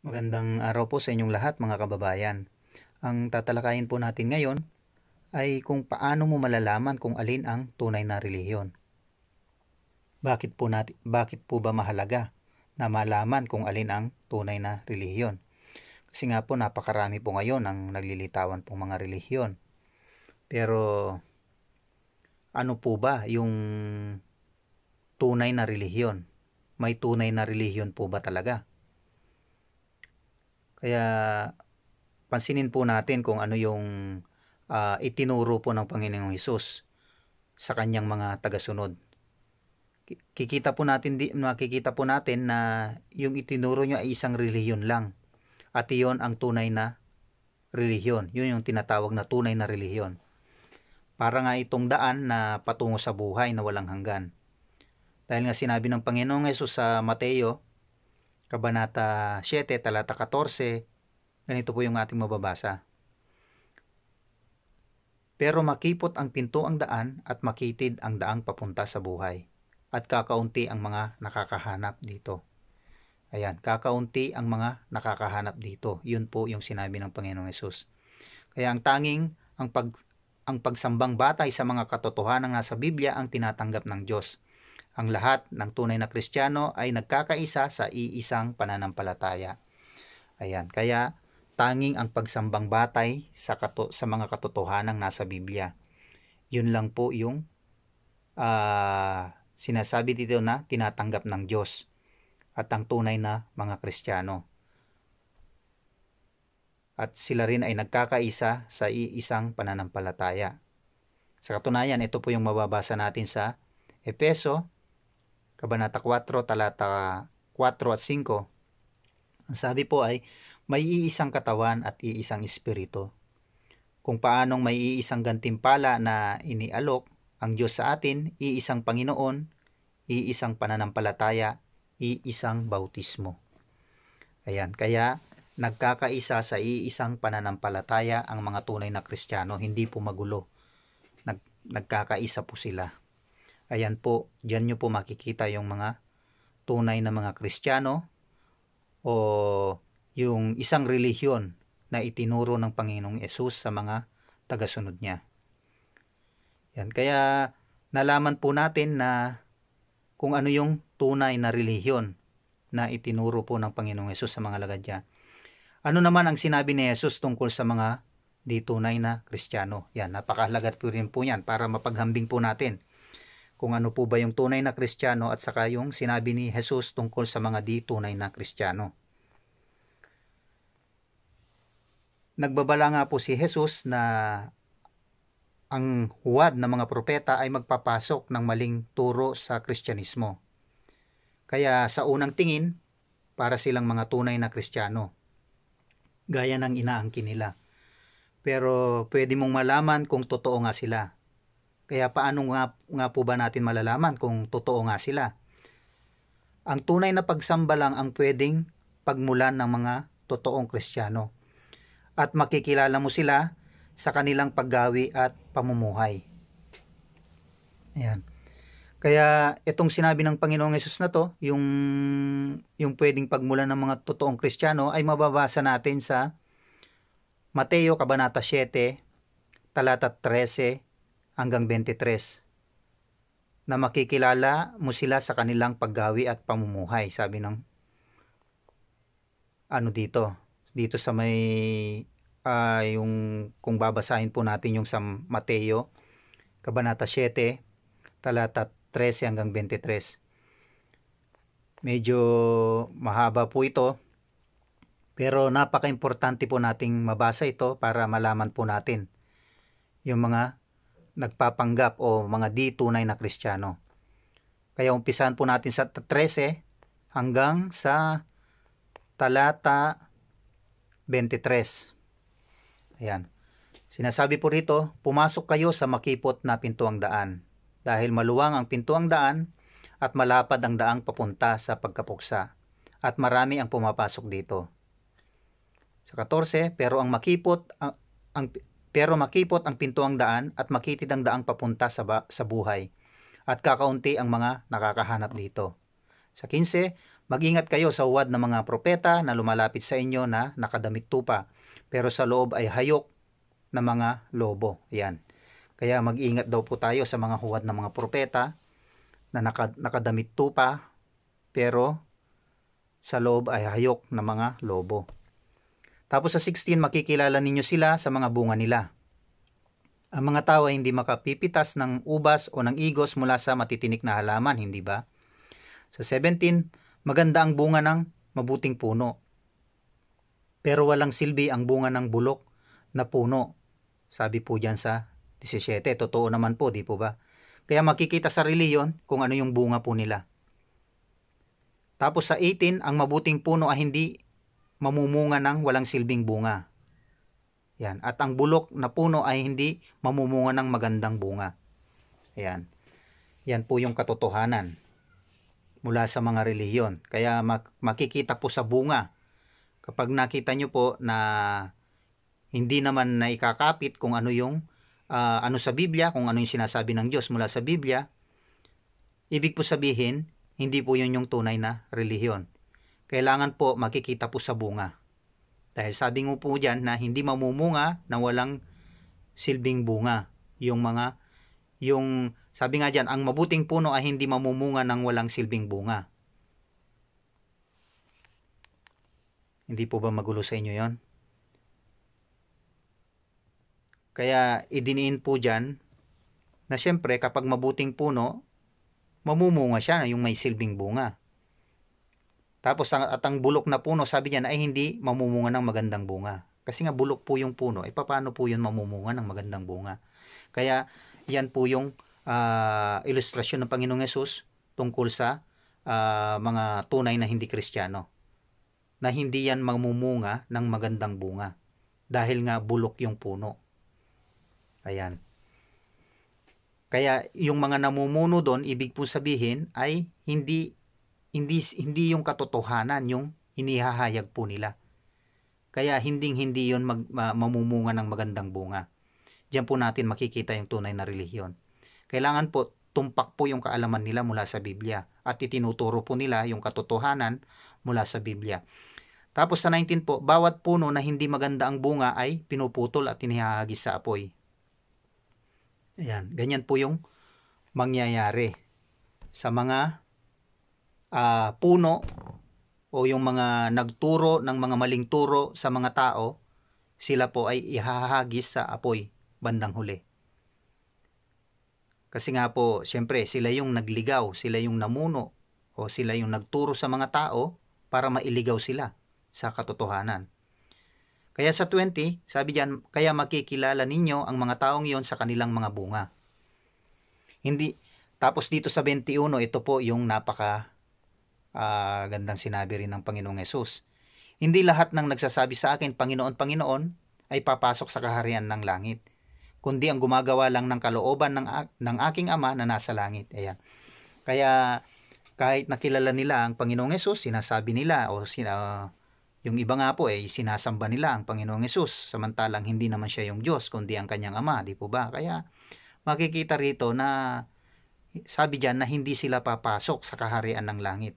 Magandang araw po sa inyong lahat mga kababayan. Ang tatalakayin po natin ngayon ay kung paano mo malalaman kung alin ang tunay na relihiyon. Bakit po ba mahalaga na malaman kung alin ang tunay na relihiyon? Kasi nga po napakarami po ngayon ang naglilitawan pong mga relihiyon. Pero ano po ba yung tunay na relihiyon? May tunay na relihiyon po ba talaga? Kaya pansinin po natin kung ano yung itinuro po ng Panginoong Hesus sa kanyang mga tagasunod. Makikita po natin na yung itinuro niya ay isang relihiyon lang. At iyon ang tunay na relihiyon. Yun yung tinatawag na tunay na relihiyon. Para nga itong daan na patungo sa buhay na walang hanggan. Dahil nga sinabi ng Panginoong Hesus sa Mateo, Kabanata 7, talata 14, ganito po yung ating mababasa. Pero makipot ang pinto ang daan at makitid ang daang papunta sa buhay. At kakaunti ang mga nakakahanap dito. Ayan, kakaunti ang mga nakakahanap dito. Yun po yung sinabi ng Panginoong Hesus. Kaya ang pagsambang batay sa mga katotohanan nasa Biblia ang tinatanggap ng Diyos. Ang lahat ng tunay na Kristiyano ay nagkakaisa sa iisang pananampalataya. Ayan, kaya tanging ang pagsambang batay sa mga katotohanan nasa Biblia. Yun lang po yung sinasabi dito na tinatanggap ng Diyos at ang tunay na mga Kristiyano. At sila rin ay nagkakaisa sa iisang pananampalataya. Sa katunayan, ito po yung mababasa natin sa Efeso, Kabanata 4, talata 4 at 5. Ang sabi po ay, may iisang katawan at iisang espiritu. Kung paanong may iisang gantimpala na inialok ang Diyos sa atin, iisang Panginoon, iisang pananampalataya, iisang bautismo. Ayan, kaya nagkakaisa sa iisang pananampalataya ang mga tunay na Kristiyano, hindi po magulo. Nagkakaisa po sila. Ayan po, diyan nyo po makikita yung mga tunay na mga Kristiyano o yung isang relihiyon na itinuro ng Panginoong Hesus sa mga tagasunod niya. Yan, kaya nalaman po natin na kung ano yung tunay na relihiyon na itinuro po ng Panginoong Hesus sa mga alagad niya. Ano naman ang sinabi ni Hesus tungkol sa mga di tunay na Kristiyano? Yan, napakahalaga po rin po yan para mapaghambing po natin kung ano po ba yung tunay na Kristiyano at saka yung sinabi ni Hesus tungkol sa mga di tunay na Kristiyano. Nagbabala nga po si Hesus na ang huwad ng mga propeta ay magpapasok ng maling turo sa Kristyanismo. Kaya sa unang tingin, para silang mga tunay na Kristiyano, gaya ng inaangkin nila. Pero pwede mong malaman kung totoo nga sila. Kaya paano nga po ba natin malalaman kung totoo nga sila? Ang tunay na pagsamba lang ang pwedeng pagmulan ng mga totoong Kristiyano. At makikilala mo sila sa kanilang paggawi at pamumuhay. Ayan. Kaya itong sinabi ng Panginoong Hesus na to, yung pwedeng pagmulan ng mga totoong Kristiyano ay mababasa natin sa Mateo Kabanata 7, talata 13 hanggang 23. Na makikilala mo sila sa kanilang paggawi at pamumuhay. Sabi ng dito sa may yung kung babasahin po natin yung sa Mateo Kabanata 7, talata 13 hanggang 23. Medyo mahaba po ito, pero napaka-importante po nating mabasa ito para malaman po natin yung mga nagpapanggap o mga di tunay na Kristiyano. Kaya umpisahan po natin sa 13 hanggang sa talata 23. Ayan. Sinasabi po rito, pumasok kayo sa makipot na pintuang daan, dahil maluwang ang pintuang daan at malapad ang daang papunta sa pagkapuksa, at marami ang pumapasok dito. Sa 14, pero makipot ang pintuang daan at makitid ang daang papunta sa buhay, at kakaunti ang mga nakakahanap dito. Sa 15, Mag-ingat kayo sa huwad ng mga propeta na lumalapit sa inyo na nakadamit tupa, pero sa loob ay hayok na mga lobo. Yan. Kaya mag-ingat daw po tayo sa mga huwad ng mga propeta na nakadamit tupa, pero sa loob ay hayok na mga lobo. Tapos sa 16, makikilala ninyo sila sa mga bunga nila. Ang mga tao ay hindi makapipitas ng ubas o ng igos mula sa matitinik na halaman, hindi ba? Sa 17, maganda ang bunga ng mabuting puno, pero walang silbi ang bunga ng bulok na puno. Sabi po dyan sa 17, totoo naman po, di po ba? Kaya makikita sa reliyon kung ano yung bunga po nila. Tapos sa 18, ang mabuting puno ay hindi mamumunga ng walang silbing bunga. Yan. At ang bulok na puno ay hindi mamumunga ng magandang bunga. Yan. Yan po yung katotohanan mula sa mga relihiyon. Kaya makikita po sa bunga. Kapag nakita nyo po na hindi naman naikakapit kung ano yung ano sa Biblia, kung ano yung sinasabi ng Diyos mula sa Biblia, ibig po sabihin, hindi po yun yung tunay na relihiyon. Kailangan po makikita po sa bunga. Dahil sabi mo po dyan na hindi mamumunga na walang silbing bunga. Sabi nga dyan, ang mabuting puno ay hindi mamumunga ng walang silbing bunga. Hindi po ba magulo sa inyo yon? Kaya idiniin po dyan na syempre kapag mabuting puno, mamumunga siya, yung may silbing bunga. Tapos at ang bulok na puno, sabi niya ay hindi mamumunga ng magandang bunga. Kasi nga bulok po yung puno, paano po yun mamumunga ng magandang bunga? Kaya yan po yung ilustrasyon ng Panginoong Hesus tungkol sa mga tunay na hindi Kristiyano. Na hindi yan mamumunga ng magandang bunga. Dahil nga bulok yung puno. Ayan. Kaya yung mga namumuno doon, ibig po sabihin ay hindi yung katotohanan yung inihahayag po nila. Kaya hindi yun mamumunga ng magandang bunga. Diyan po natin makikita yung tunay na relihiyon. Kailangan po tumpak po yung kaalaman nila mula sa Biblia at itinuturo po nila yung katotohanan mula sa Biblia. Tapos sa 19 po, bawat puno na hindi maganda ang bunga ay pinuputol at inihahagis sa apoy. Ayan, ganyan po yung mangyayari sa mga puno o yung mga nagturo ng mga maling turo sa mga tao, sila po ay ihahagis sa apoy bandang huli. Kasi nga po, siyempre, sila yung nagligaw, sila yung namuno, o sila yung nagturo sa mga tao para mailigaw sila sa katotohanan. Kaya sa 20, sabi diyan, kaya makikilala ninyo ang mga taong iyon sa kanilang mga bunga. Tapos dito sa 21, ito po yung gandang sinabi rin ng Panginoong Hesus. Hindi lahat ng nagsasabi sa akin, Panginoon, Panginoon, ay papasok sa kaharian ng langit, kundi ang gumagawa lang ng kalooban ng aking Ama na nasa langit. Ayan. Kaya kahit nakilala nila ang Panginoong Hesus, sinasabi nila yung iba nga po sinasamba nila ang Panginoong Hesus, samantalang hindi naman siya yung Diyos kundi ang kanyang Ama, di po ba? Kaya makikita rito na sabi diyan na hindi sila papasok sa kaharian ng langit,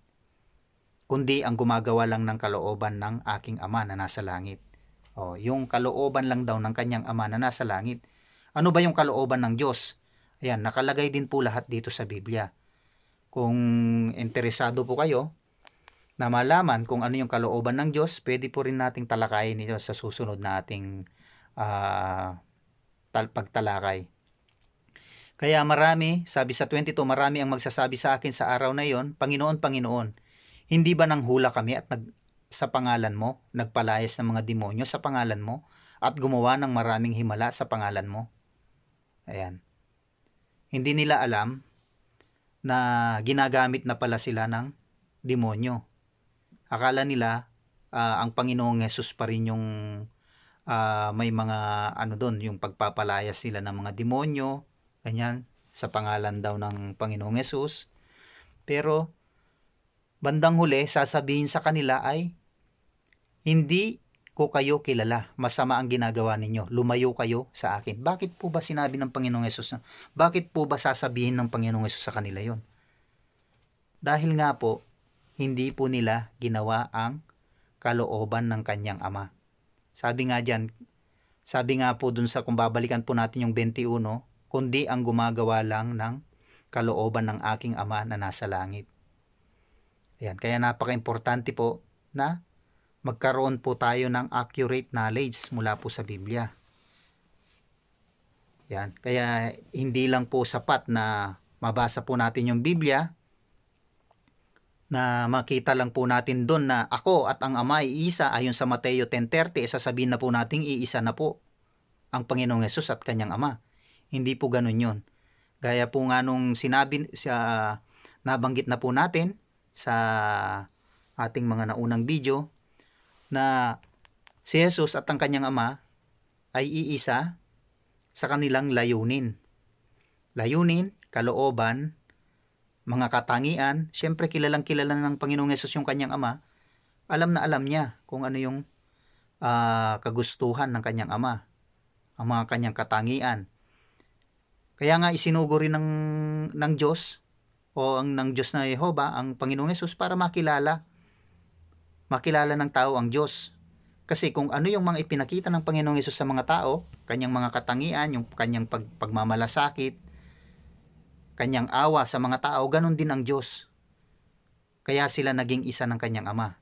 kundi ang gumagawa lang ng kalooban ng aking Ama na nasa langit. Yung kalooban lang daw ng kanyang Ama na nasa langit. Ano ba yung kalooban ng Diyos? Ayan, nakalagay din po lahat dito sa Biblia. Kung interesado po kayo na malaman kung ano yung kalooban ng Diyos, pwede po rin nating talakayin ito sa susunod nating pagtalakay. Kaya sabi sa 22, marami ang magsasabi sa akin sa araw na iyon, Panginoon, Panginoon, hindi ba nanghula kami at sa pangalan mo, nagpalayas ng mga demonyo sa pangalan mo, at gumawa ng maraming himala sa pangalan mo? Ayan. Hindi nila alam na ginagamit na pala sila ng demonyo. Akala nila ang Panginoong Hesus pa rin yung may mga doon, yung pagpapalayas sila ng mga demonyo, ganyan, sa pangalan daw ng Panginoong Hesus. Pero bandang huli, sasabihin sa kanila ay, hindi ko kayo kilala, masama ang ginagawa ninyo, lumayo kayo sa akin. Bakit po ba sinabi ng Panginoong Hesus? Bakit po ba sasabihin ng Panginoong Hesus sa kanila yon? Dahil nga po, hindi po nila ginawa ang kalooban ng kanyang ama. Sabi nga po dun sa, kung babalikan po natin yung 21, kundi ang gumagawa lang ng kalooban ng aking ama na nasa langit. Ayan, kaya napaka-importante po na magkaroon po tayo ng accurate knowledge mula po sa Biblia. Yan, kaya hindi lang po sapat na mabasa po natin yung Biblia, na makita lang po natin doon na ako at ang Ama ay iisa ayon sa Mateo 10:30, sasabihin na po nating iisa na po ang Panginoong Hesus at kanyang Ama. Hindi po ganun yun. Gaya po nga nung sinabi, nabanggit na po natin sa ating mga naunang video, na si Jesus at ang kanyang Ama ay iisa sa kanilang layunin. Layunin, kalooban, mga katangian. Siyempre kilalang kilala ng Panginoong Hesus yung kanyang Ama. Alam na alam niya kung ano yung kagustuhan ng kanyang Ama, ang mga kanyang katangian. Kaya nga isinugo rin ng Diyos o ng Diyos na Jehovah ang Panginoong Hesus para makilala ng tao ang Diyos. Kasi kung ano yung mga ipinakita ng Panginoong Hesus sa mga tao, kanyang mga katangian, yung kanyang pagmamalasakit, kanyang awa sa mga tao, ganun din ang Diyos. Kaya sila naging isa ng kanyang Ama.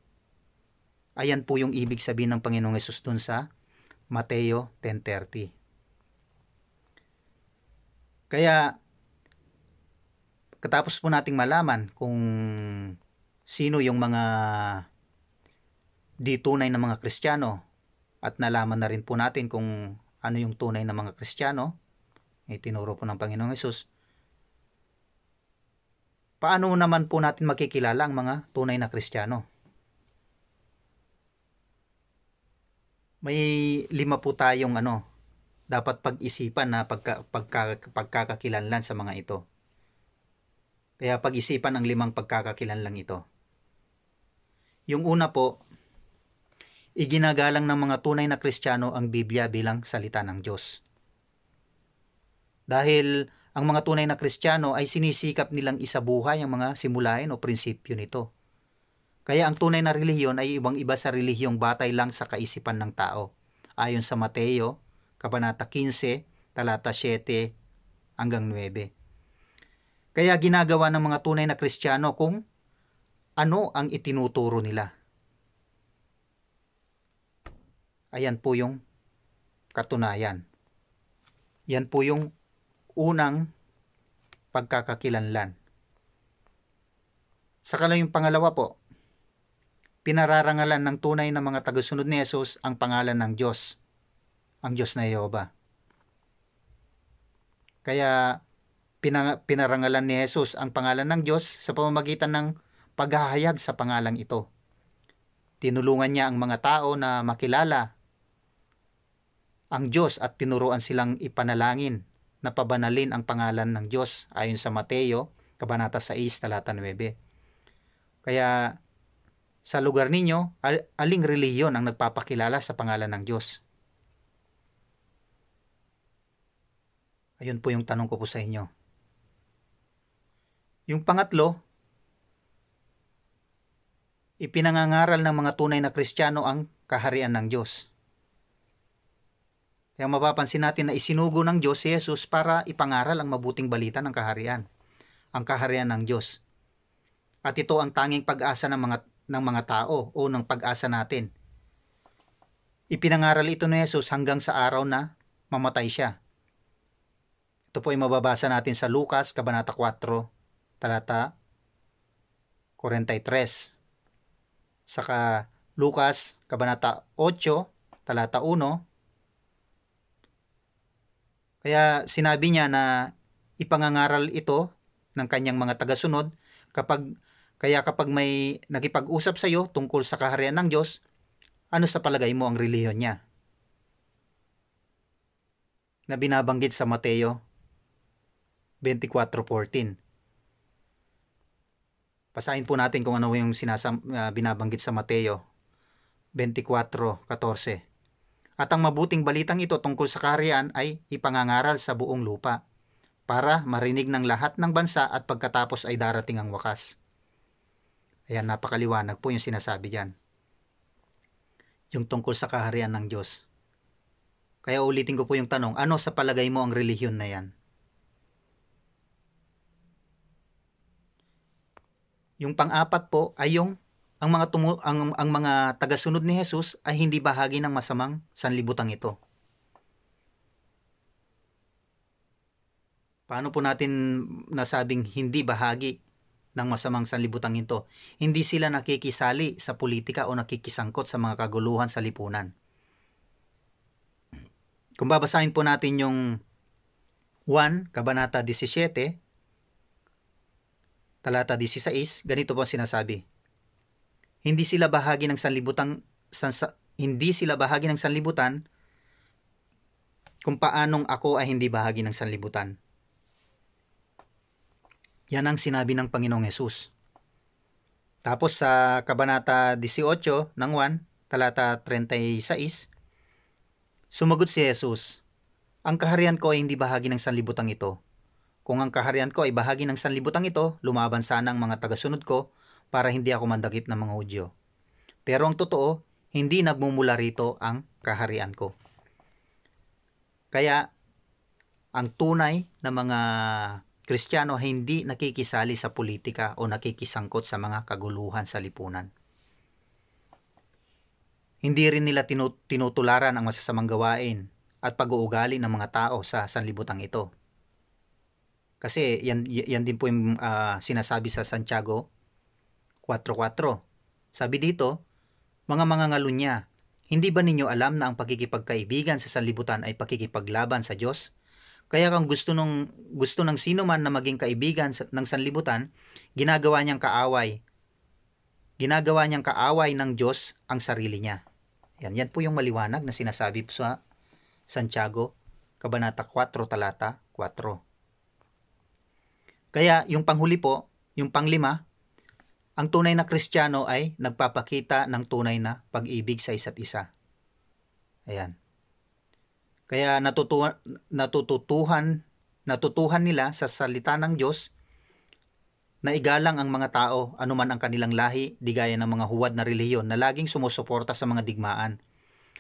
Ayan po yung ibig sabihin ng Panginoong Hesus dun sa Mateo 10:30. Kaya katapos po nating malaman kung sino yung mga di tunay na mga Kristiyano, at nalaman na rin po natin kung ano yung tunay na mga Kristiyano, ay tinuro po ng Panginoong Hesus. Paano naman po natin makikilala ang mga tunay na Kristiyano? May 5 po tayong dapat pag-isipan na pagkakakilanlan sa mga ito. Kaya pag-isipan ang 5 pagkakakilanlan ito. Yung una po, iginagalang ng mga tunay na Kristiyano ang Biblia bilang salita ng Diyos. Dahil ang mga tunay na Kristiyano ay sinisikap nilang isabuhay ang mga simulain o prinsipyo nito. Kaya ang tunay na relihiyon ay ibang-iba sa relihiyong batay lang sa kaisipan ng tao, ayon sa Mateo, Kabanata 15, talata 7 hanggang 9. Kaya ginagawa ng mga tunay na Kristiyano kung ano ang itinuturo nila. Ayan po yung katunayan. Yan po yung unang pagkakakilanlan. Saka lang yung pangalawa po, pinararangalan ng tunay na mga tagasunod ni Jesus ang pangalan ng Diyos, ang Diyos na Jehovah. Kaya pinarangalan ni Jesus ang pangalan ng Diyos sa pamamagitan ng paghahayag sa pangalang ito. Tinulungan niya ang mga tao na makilala ang Diyos at tinuruan silang ipanalangin na pabanalin ang pangalan ng Diyos ayon sa Mateo, Kabanata 6, talata 9. Kaya sa lugar ninyo, aling relihiyon ang nagpapakilala sa pangalan ng Diyos? Ayun po yung tanong ko po sa inyo. Yung pangatlo, ipinangangaral ng mga tunay na Kristiyano ang kaharian ng Diyos. Kaya mapapansin natin na isinugo ng Diyos si Jesus para ipangaral ang mabuting balita ng kaharian, ang kaharian ng Diyos. At ito ang tanging pag-asa ng mga tao o ng pag-asa natin. Ipinangaral ito ni Jesus hanggang sa araw na mamatay siya. Ito po ay mababasa natin sa Lucas, Kabanata 4, talata 43. Saka Lucas, Kabanata 8, talata 1. Kaya sinabi niya na ipangangaral ito ng kanyang mga tagasunod kapag may nakipag-usap sa iyo tungkol sa kaharian ng Diyos, ano sa palagay mo ang relihiyon niya? Na binabanggit sa Mateo 24:14. Basahin po natin kung ano yung binabanggit sa Mateo 24:14. At ang mabuting balitang ito tungkol sa kaharian ay ipangangaral sa buong lupa para marinig ng lahat ng bansa at pagkatapos ay darating ang wakas. Ayan, napakaliwanag po yung sinasabi dyan. Yung tungkol sa kaharian ng Diyos. Kaya ulitin ko po yung tanong, ano sa palagay mo ang relihiyon na yan? Yung pang-apat po ay yung ang mga tagasunod ni Jesus ay hindi bahagi ng masamang sanlibutan ito. Paano po natin nasabing hindi bahagi ng masamang sanlibutan ito? Hindi sila nakikisali sa politika o nakikisangkot sa mga kaguluhan sa lipunan. Kung babasahin po natin yung 1, Kabanata 17, talata 16, ganito po sinasabi. Hindi sila bahagi ng sanlibutan kung paanong ako ay hindi bahagi ng sanlibutan. Yan ang sinabi ng Panginoong Hesus. Tapos sa Kabanata 18 ng 1, talata 36, sumagot si Jesus, ang kaharian ko ay hindi bahagi ng sanlibutan ito. Kung ang kaharian ko ay bahagi ng sanlibutan ito, lumaban sana ang mga tagasunod ko para hindi ako mandakip ng mga Hudyo. Pero ang totoo, hindi nagmumula rito ang kaharian ko. Kaya, ang tunay na mga Kristiyano hindi nakikisali sa politika o nakikisangkot sa mga kaguluhan sa lipunan. Hindi rin nila tinutularan ang masasamang gawain at pag-uugali ng mga tao sa sanlibutan ito. Kasi yan din po yung sinasabi sa Santiago 4:4. Sabi dito, mga mangangalunya, hindi ba ninyo alam na ang pagkikipagkaibigan sa sanlibutan ay pakikipaglaban sa Diyos? Kaya kung gusto ng sino man na maging kaibigan ng sanlibutan, ginagawa niyang kaaway ng Diyos ang sarili niya. Yan po yung maliwanag na sinasabi po sa Santiago, Kabanata 4, talata 4. Kaya yung panghuli po, yung panglima, ang tunay na Kristiyano ay nagpapakita ng tunay na pag-ibig sa isa't isa. Ayan. Kaya natutuhan nila sa salita ng Diyos na igalang ang mga tao, anuman ang kanilang lahi, di gaya ng mga huwad na relihiyon na laging sumusuporta sa mga digmaan.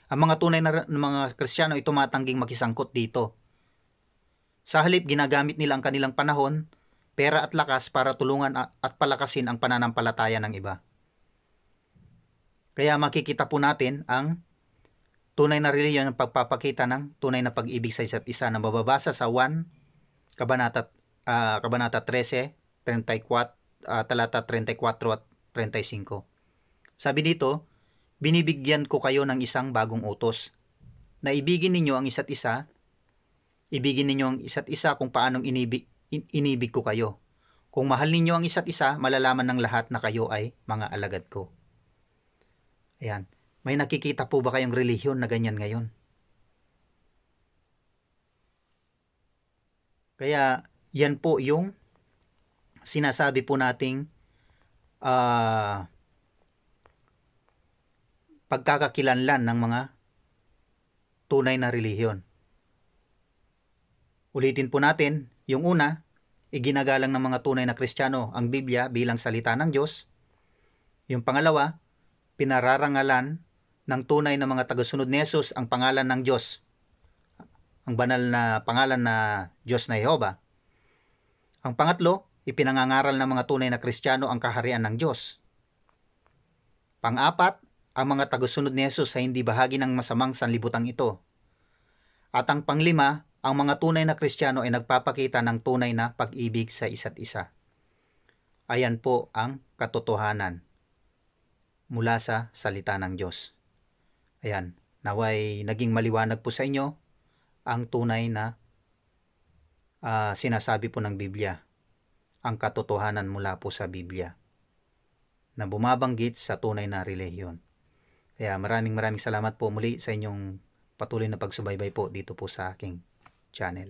Ang mga tunay na mga Kristiyano ay tumatangging makisangkot dito. Sa halip, ginagamit nila ang kanilang panahon, pera at lakas para tulungan at palakasin ang pananampalataya ng iba. Kaya makikita po natin ang tunay na relihiyon ng pagpapakita ng tunay na pag-ibig sa isa't isa na mababasa sa 1 Kabanata 13, 34, talata 34 at 35. Sabi dito, binibigyan ko kayo ng isang bagong utos, na ibigin ninyo ang isa't isa, kung paanong inibig ko kayo. Kung mahal ninyo ang isa't isa, malalaman ng lahat na kayo ay mga alagad ko. Ayan. May nakikita po ba kayong relihiyon na ganyan ngayon? Kaya, yan po yung sinasabi po nating pagkakakilanlan ng mga tunay na relihiyon. Ulitin po natin, yung una, iginagalang ng mga tunay na Kristiyano ang Biblia bilang salita ng Diyos. Yung pangalawa, pinararangalan ng tunay na mga tagasunod ni Jesus ang pangalan ng Diyos, ang banal na pangalan na Diyos na Jehova. Ang pangatlo, ipinangangaral ng mga tunay na Kristiyano ang kaharian ng Diyos. Pang-apat, ang mga tagasunod ni Jesus ay hindi bahagi ng masamang sanlibutan ito. At ang panglima, ang mga tunay na Kristiyano ay nagpapakita ng tunay na pag-ibig sa isa't isa. Ayan po ang katotohanan mula sa salita ng Diyos. Ayan, naway naging maliwanag po sa inyo ang tunay na sinasabi po ng Biblia, ang katotohanan mula po sa Biblia na bumabanggit sa tunay na relihiyon. Kaya maraming salamat po muli sa inyong patuloy na pagsubaybay po dito po sa aking channel.